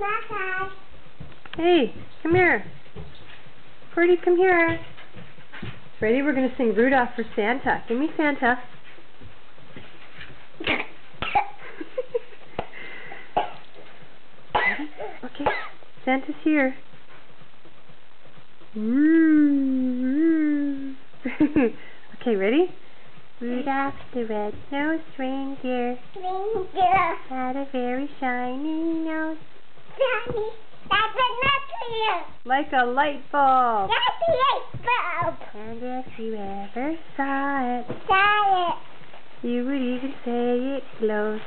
Bye. Hey, come here. Cordy, come here. Ready? We're going to sing Rudolph for Santa. Give me Santa. Ready? Okay. Santa's here. Okay, ready? Rudolph the red-nosed reindeer had a very shiny nose. Daddy, that's a nuclear. Like a light bulb. That's a light bulb. And if you ever saw it, Saw it. you would even say it glows.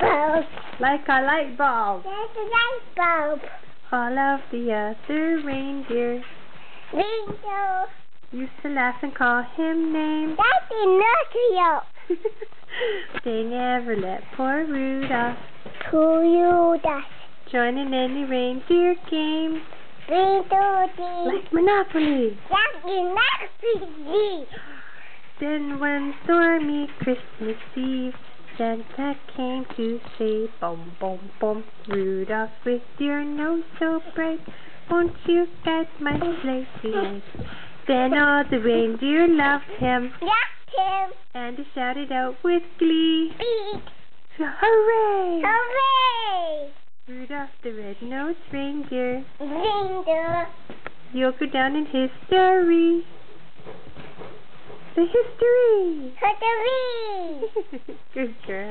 Bulb. Like a light bulb. That's a light bulb. All of the other reindeer Window. used to laugh and call him names. That's a nuclear. They never let poor Rudolph To you, that's join in any reindeer game. Window. Like Monopoly. That's a nuclear. Then one stormy Christmas Eve, Santa came to say, boom, boom, boom, Rudolph, with your nose so bright, won't you guide my sleigh tonight? Then all the reindeer loved him, That's him. and he shouted out with glee, Beat. hooray! Hooray. Rudolph the red-nosed reindeer, Window. you'll go down in history. The history! Hooray. Good girl.